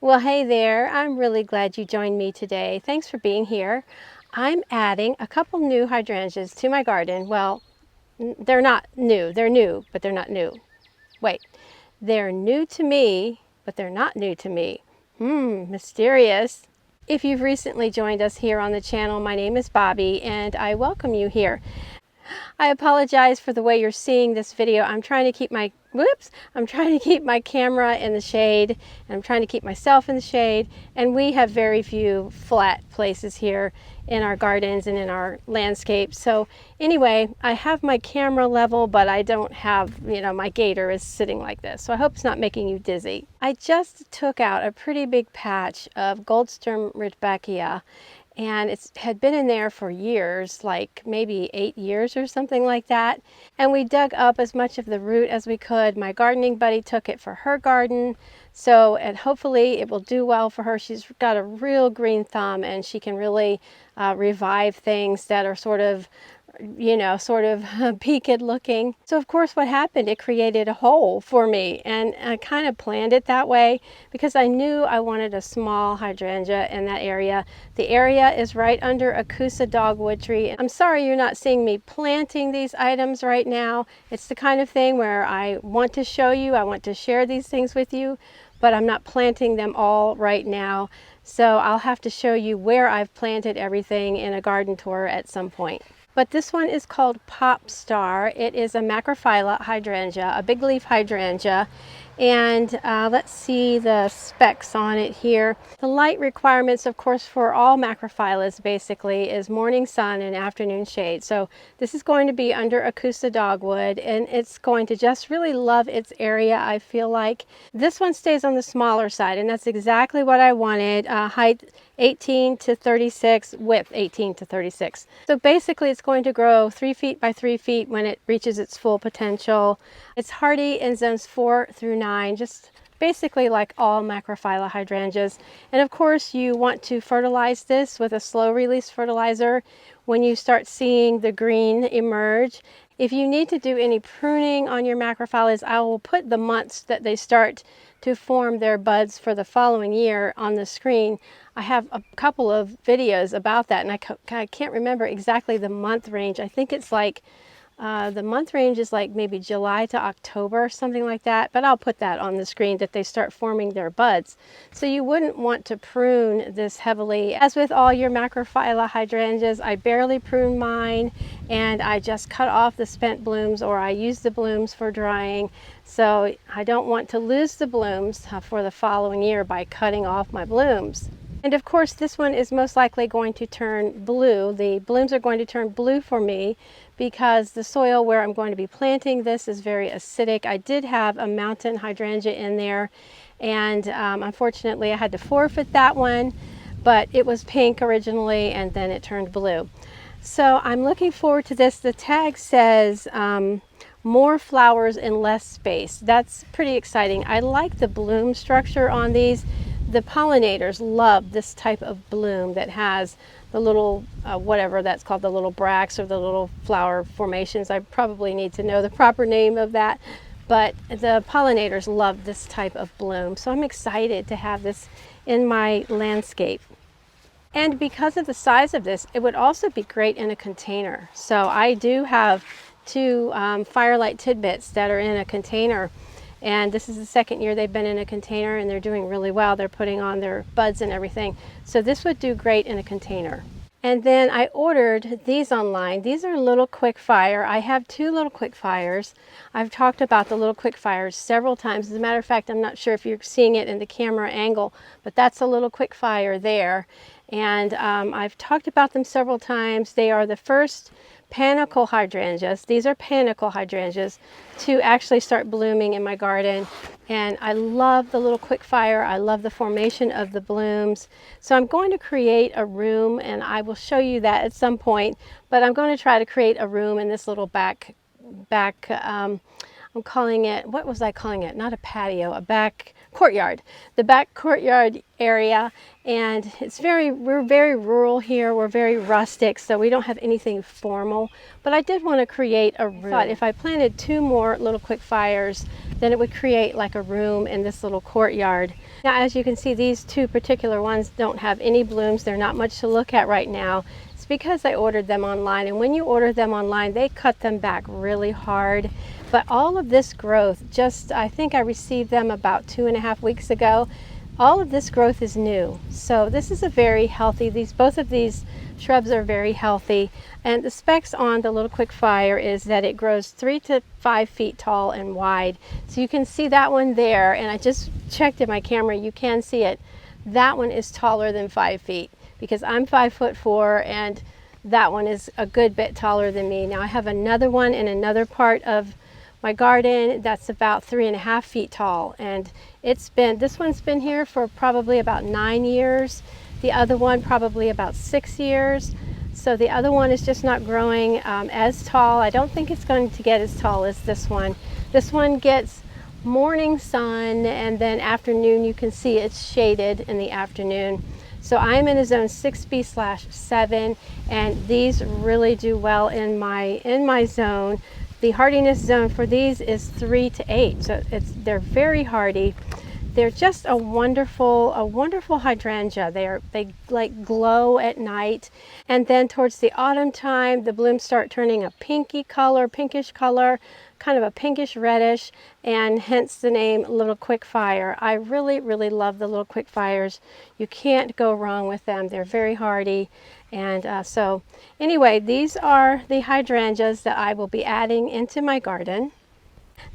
Well, hey there. I'm really glad you joined me today. Thanks for being here. I'm adding a couple new hydrangeas to my garden. Well, they're not new. They're new, but they're not new. Wait, they're new to me, but they're not new to me. Mysterious. If you've recently joined us here on the channel, my name is Bobby and I welcome you here. I apologize for the way you're seeing this video. I'm trying to keep my camera in the shade, and I'm trying to keep myself in the shade, and we have very few flat places here in our gardens and in our landscape. So anyway, I have my camera level, but I don't have, my gator is sitting like this. So I hope it's not making you dizzy. I just took out a pretty big patch of Goldstem Rudbeckia, and it had been in there for years, like maybe 8 years or something like that. And we dug up as much of the root as we could. My gardening buddy took it for her garden, and hopefully it will do well for her. She's got a real green thumb, and she can really revive things that are sort of peaked looking. So of course what happened, it created a hole for me, and I kind of planned it that way because I knew I wanted a small hydrangea in that area. The area is right under a Kusa dogwood tree. I'm sorry you're not seeing me planting these items right now. It's the kind of thing where I want to show you, I want to share these things with you, but I'm not planting them all right now. So I'll have to show you where I've planted everything in a garden tour at some point. But this one is called Pop Star. It is a macrophylla hydrangea, a big leaf hydrangea. And let's see the specs on it here. The light requirements, of course, for all macrophyllas basically is morning sun and afternoon shade. So this is going to be under a Kusa dogwood, and it's going to just really love its area, I feel like. This one stays on the smaller side, and that's exactly what I wanted. Height 18 to 36, width 18 to 36. So basically it's going to grow 3 feet by 3 feet when it reaches its full potential. It's hardy in zones 4 through 9, just basically like all macrophylla hydrangeas. And of course you want to fertilize this with a slow release fertilizer when you start seeing the green emerge. If you need to do any pruning on your macrophyllas, I will put the months that they start to form their buds for the following year on the screen. I have a couple of videos about that, and I can't remember exactly the month range. I think it's like the month range is like maybe July to October, something like that, but I'll put that on the screen that they start forming their buds. So you wouldn't want to prune this heavily. As with all your macrophylla hydrangeas, I barely prune mine, and I just cut off the spent blooms, or I use the blooms for drying. So I don't want to lose the blooms for the following year by cutting off my blooms. And of course this one is most likely going to turn blue. The blooms are going to turn blue for me because the soil where I'm going to be planting this is very acidic. I did have a mountain hydrangea in there, and unfortunately I had to forfeit that one, but it was pink originally and then it turned blue. So I'm looking forward to this. The tag says more flowers in less space. That's pretty exciting. I like the bloom structure on these. The pollinators love this type of bloom that has the little, whatever that's called, the little bracts or the little flower formations. I probably need to know the proper name of that, but the pollinators love this type of bloom. So I'm excited to have this in my landscape. And because of the size of this, it would also be great in a container. So I do have 2 Firelight tidbits that are in a container. And this is the second year they've been in a container, and they're doing really well. They're putting on their buds and everything. So this would do great in a container. And then I ordered these online. These are little quick fire. I have 2 little quick fires. I've talked about the little quick fires several times. As a matter of fact, I'm not sure if you're seeing it in the camera angle, but that's a little quick fire there. And I've talked about them several times. They are the first Panicle hydrangeas. These are Panicle hydrangeas to actually start blooming in my garden, and I love the little quick fire. I love the formation of the blooms. So I'm going to create a room, and I will show you that at some point, but I'm going to try to create a room in this little back I'm calling it, what was I calling it? Not a patio, a back courtyard. The back courtyard area, and we're very rural here. We're very rustic, so we don't have anything formal. But I did want to create a room. I thought if I planted 2 more little quick fires, then it would create like a room in this little courtyard. Now, as you can see, these two particular ones don't have any blooms. They're not much to look at right now. It's because I ordered them online, and when you order them online, they cut them back really hard. But all of this growth, I think I received them about 2.5 weeks ago. All of this growth is new. So this is a very healthy, both of these shrubs are very healthy. And the specs on the little quick fire is that it grows 3 to 5 feet tall and wide. So you can see that one there, and I just checked in my camera, you can see it. That one is taller than 5 feet because I'm 5'4", and that one is a good bit taller than me. Now I have another one in another part of my garden that's about 3.5 feet tall, and this one's been here for probably about 9 years. The other one probably about 6 years. So the other one is just not growing as tall. I don't think it's going to get as tall as this one. This one gets morning sun, and then afternoon you can see it's shaded in the afternoon. So I'm in a zone 6B/7, and these really do well in my zone. The hardiness zone for these is 3 to 8, so they're very hardy. They're just a wonderful hydrangea. They like glow at night, and then towards the autumn time, the blooms start turning a pinkish color, kind of a pinkish reddish, and hence the name Little Quick Fire. I really love the Little Quick Fires. You can't go wrong with them. They're very hardy. And so anyway, these are the hydrangeas that I will be adding into my garden.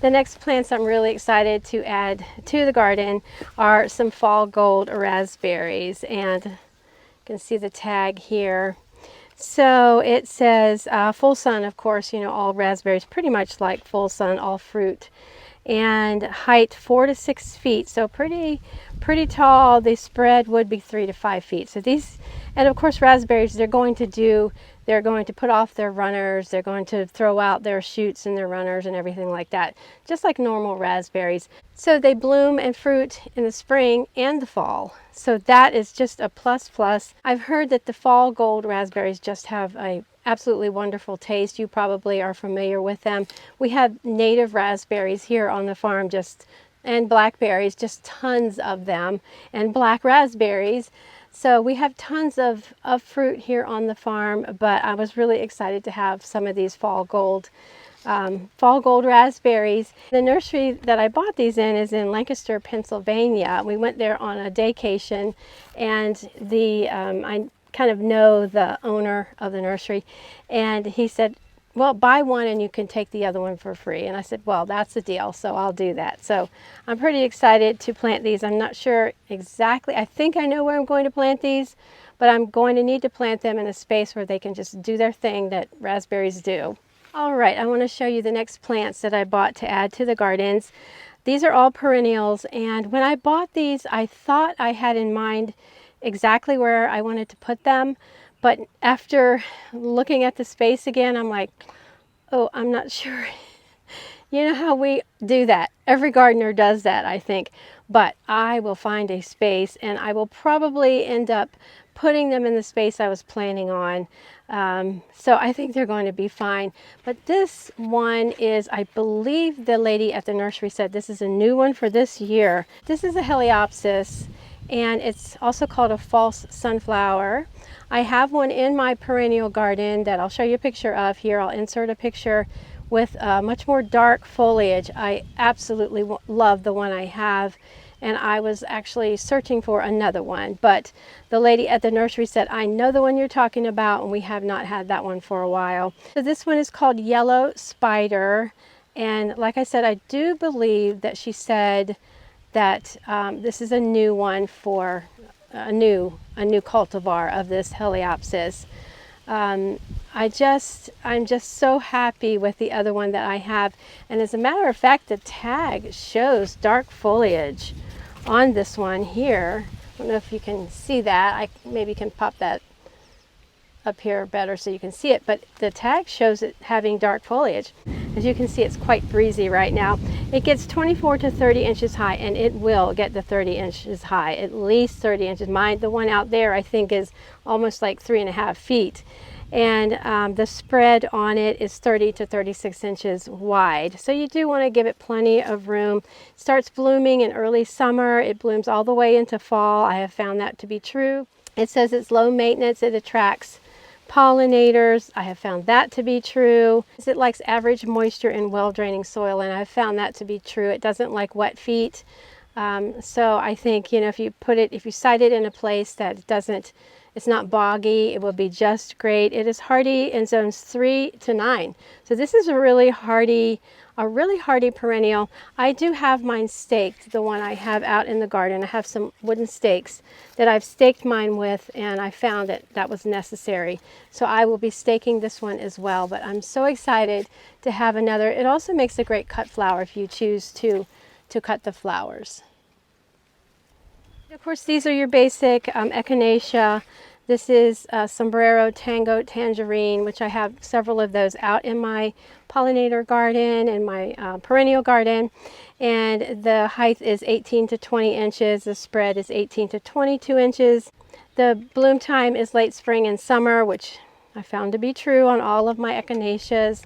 The next plants I'm really excited to add to the garden are some fall gold raspberries, and you can see the tag here. So it says full sun, of course, you know, all raspberries pretty much like full sun, all fruit, and height 4 to 6 feet, so pretty tall. The spread would be 3 to 5 feet. So these, and of course raspberries, they're going to put off their runners, they're going to throw out their shoots and their runners and everything like that, just like normal raspberries. So they bloom and fruit in the spring and the fall. So that is just a plus. I've heard that the fall gold raspberries just have a absolutely wonderful taste. You probably are familiar with them. We have native raspberries here on the farm, and blackberries, just tons of them, and black raspberries. So we have tons of fruit here on the farm, but I was really excited to have some of these fall gold raspberries. The nursery that I bought these in is in Lancaster, Pennsylvania. We went there on a daycation, and I kind of know the owner of the nursery, and he said, well, buy one and you can take the other one for free. And I said, well, that's the deal, so I'll do that. So I'm pretty excited to plant these. I'm not sure exactly, I think I know where I'm going to plant these, but I'm going to need to plant them in a space where they can just do their thing that raspberries do. All right, I want to show you the next plants that I bought to add to the gardens. These are all perennials, and when I bought these, I thought I had in mind exactly where I wanted to put them. But after looking at the space again, I'm like, oh, I'm not sure. You know how we do that. Every gardener does that, I think. But I will find a space, and I will probably end up putting them in the space I was planning on. So I think they're going to be fine. But this one is, I believe the lady at the nursery said this is a new one for this year. This is a Heliopsis, and it's also called a false sunflower. I have one in my perennial garden that I'll show you a picture of here. I'll insert a picture with much more dark foliage. I absolutely love the one I have, and I was actually searching for another one, but the lady at the nursery said, I know the one you're talking about, and we have not had that one for a while. So this one is called Yellow Spider, and like I said, I do believe that she said that this is a new one for a new cultivar of this Heliopsis. I'm just so happy with the other one that I have, and as a matter of fact, the tag shows dark foliage on this one here. I don't know if you can see that. I maybe can pop that up here better so you can see it, but the tag shows it having dark foliage. As you can see, it's quite breezy right now. It gets 24 to 30 inches high, and it will get to 30 inches high, at least 30 inches. The one out there I think is almost like 3.5 feet. and the spread on it is 30 to 36 inches wide. So you do want to give it plenty of room. It starts blooming in early summer. It blooms all the way into fall. I have found that to be true. It says it's low maintenance. It attracts pollinators. I have found that to be true. It likes average moisture in well-draining soil, and I've found that to be true. It doesn't like wet feet. So I think, you know, if you site it in a place that it's not boggy, it will be just great. It is hardy in zones 3 to 9. So this is a really hardy perennial. I do have mine staked, the one I have out in the garden. I have some wooden stakes that I've staked mine with, and I found that was necessary. So I will be staking this one as well, but I'm so excited to have another. It also makes a great cut flower if you choose to cut the flowers. Of course, these are your basic Echinacea. This is Sombrero Tango Tangerine, which I have several of those out in my pollinator garden and my perennial garden. And the height is 18 to 20 inches. The spread is 18 to 22 inches. The bloom time is late spring and summer, which I found to be true on all of my Echinaceas.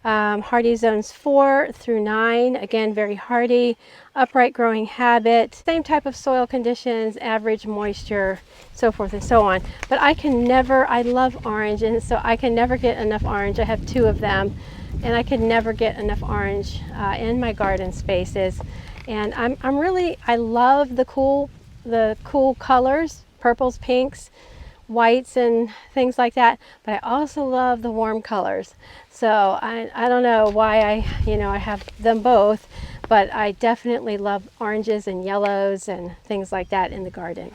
Hardy zones 4 through 9, again very hardy, upright growing habit, same type of soil conditions, average moisture, so forth and so on. But I love orange, and so I can never get enough orange. I have 2 of them, and I can never get enough orange in my garden spaces. And I love the cool colors, purples, pinks, whites and things like that, but I also love the warm colors. So I don't know why I have them both, but I definitely love oranges and yellows and things like that in the garden.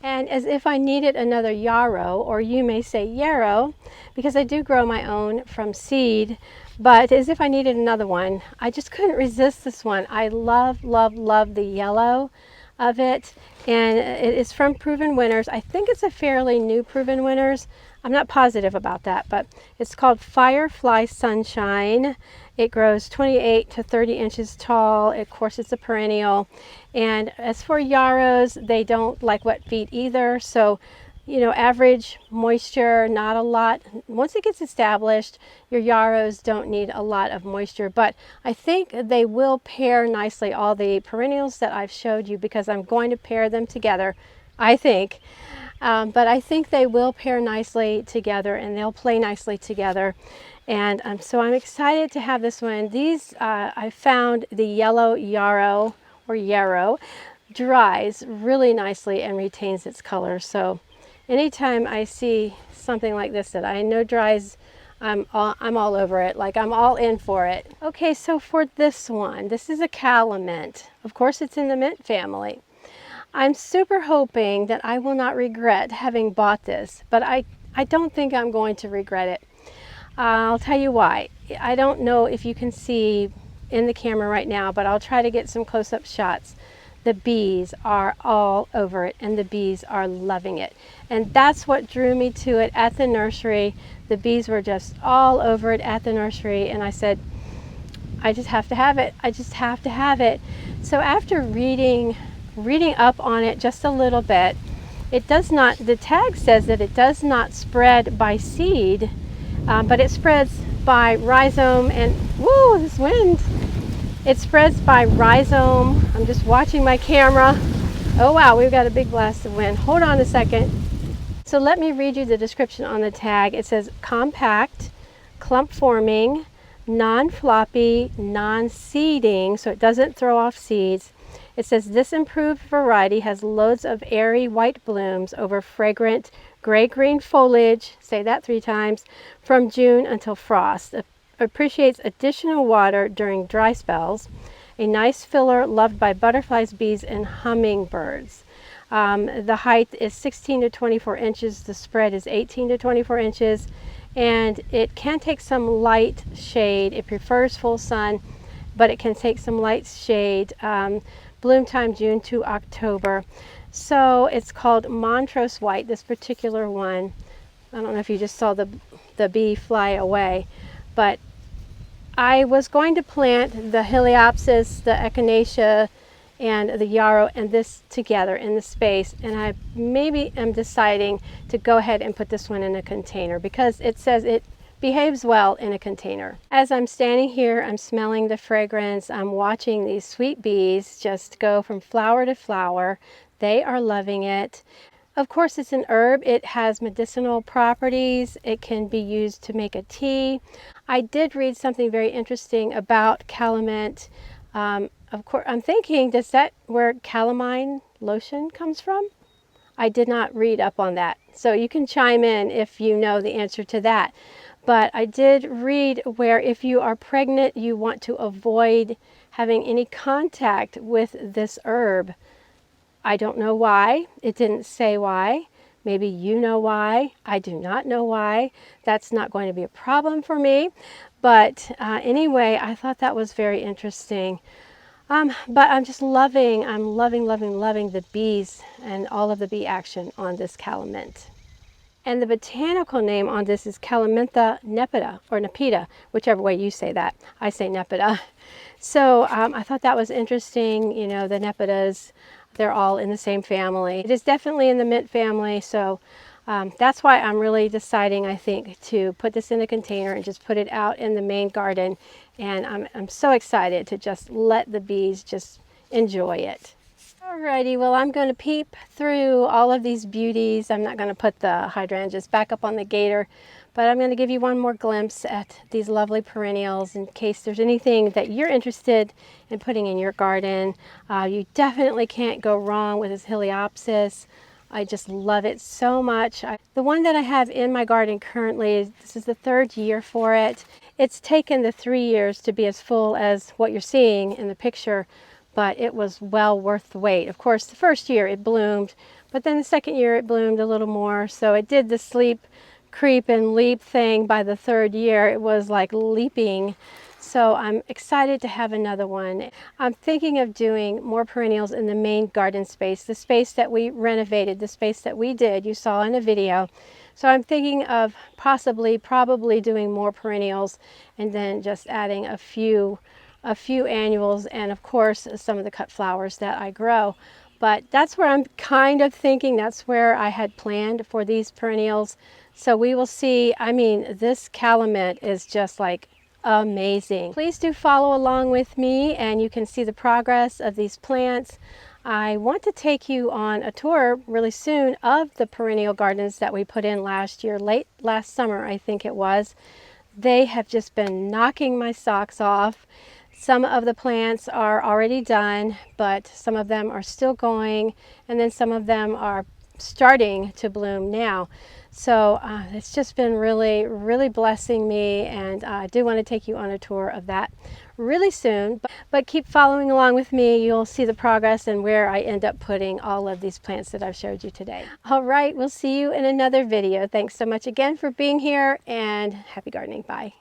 And as if I needed another Yarrow, or you may say Yarrow, because I do grow my own from seed, but as if I needed another one, I just couldn't resist this one. I love, love, love the yellow of it, and it is from Proven Winners. I think it's a fairly new Proven Winners. I'm not positive about that, but it's called Firefly Sunshine. It grows 28 to 30 inches tall. Of course, it's a perennial. And as for yarrows, they don't like wet feet either. So, you know, average moisture, not a lot. Once it gets established, your yarrows don't need a lot of moisture, but I think they will pair nicely, all the perennials that I've showed you, because I'm going to pair them together, I think. But I think they will pair nicely together, and they'll play nicely together. And so I'm excited to have this one. These, I found the yellow yarrow, or yarrow, dries really nicely and retains its color. So anytime I see something like this that I know dries, I'm all over it. Like, I'm all in for it. Okay, so for this one, this is a Calamintha. Of course, it's in the mint family. I'm super hoping that I will not regret having bought this, but I don't think I'm going to regret it. I'll tell you why. I don't know if you can see in the camera right now, but I'll try to get some close-up shots. The bees are all over it, and the bees are loving it. And that's what drew me to it at the nursery. The bees were just all over it at the nursery, and I said, I just have to have it. I just have to have it. So after reading up on it just a little bit, it does not, the tag says that it does not spread by seed, but it spreads by rhizome and, whoa, this wind. It spreads by rhizome. I'm just watching my camera. Oh wow, we've got a big blast of wind. Hold on a second. So let me read you the description on the tag. It says compact, clump forming, non-floppy, non-seeding, so it doesn't throw off seeds. It says this improved variety has loads of airy white blooms over fragrant gray-green foliage, say that 3 times, from June until frost. Appreciates additional water during dry spells. A nice filler loved by butterflies, bees, and hummingbirds. The height is 16 to 24 inches. The spread is 18 to 24 inches. And it can take some light shade. It prefers full sun, but it can take some light shade. Bloom time June to October. So it's called Montrose White, this particular one. I don't know if you just saw the bee fly away, but I was going to plant the Heliopsis, the Echinacea, and the yarrow and this together in the space, and I maybe am deciding to go ahead and put this one in a container because it says it behaves well in a container. As I'm standing here, I'm smelling the fragrance. I'm watching these sweet bees just go from flower to flower. They are loving it. Of course, it's an herb. It has medicinal properties. It can be used to make a tea. I did read something very interesting about calamint. Of course, I'm thinking, does that where calamine lotion comes from? I did not read up on that. So you can chime in if you know the answer to that. But I did read where if you are pregnant, you want to avoid having any contact with this herb. I don't know why. It didn't say why. Maybe you know why. I do not know why. That's not going to be a problem for me. But anyway, I thought that was very interesting. But I'm just loving the bees and all of the bee action on this calamint. And the botanical name on this is Calamintha nepeta, or nepeta, whichever way you say that. I say nepeta. So I thought that was interesting. You know, the nepetas, they're all in the same family. It is definitely in the mint family, so that's why I'm really deciding, I think, to put this in a container and just put it out in the main garden. And I'm so excited to just let the bees just enjoy it. Alrighty, well, I'm going to peep through all of these beauties. I'm not going to put the hydrangeas back up on the gator, but I'm going to give you one more glimpse at these lovely perennials in case there's anything that you're interested in putting in your garden. You definitely can't go wrong with this Heliopsis. I just love it so much. The one that I have in my garden currently, this is the 3rd year for it. It's taken the 3 years to be as full as what you're seeing in the picture, but it was well worth the wait. Of course, the 1st year it bloomed, but then the 2nd year it bloomed a little more. So it did the sleep, creep, and leap thing by the 3rd year. It was like leaping. So I'm excited to have another one. I'm thinking of doing more perennials in the main garden space, the space that we renovated, the space that we did, you saw in a video. So I'm thinking of probably doing more perennials and then just adding a few annuals and of course some of the cut flowers that I grow. But that's where I'm kind of thinking, that's where I had planned for these perennials. So we will see. I mean, this calamint is just like amazing. Please do follow along with me and you can see the progress of these plants. I want to take you on a tour really soon of the perennial gardens that we put in last year, late last summer I think it was. They have just been knocking my socks off. Some of the plants are already done, but some of them are still going, and then some of them are starting to bloom now. So it's just been really blessing me, and I do want to take you on a tour of that really soon. But keep following along with me. You'll see the progress and where I end up putting all of these plants that I've showed you today. All right, we'll see you in another video. Thanks so much again for being here, and happy gardening. Bye.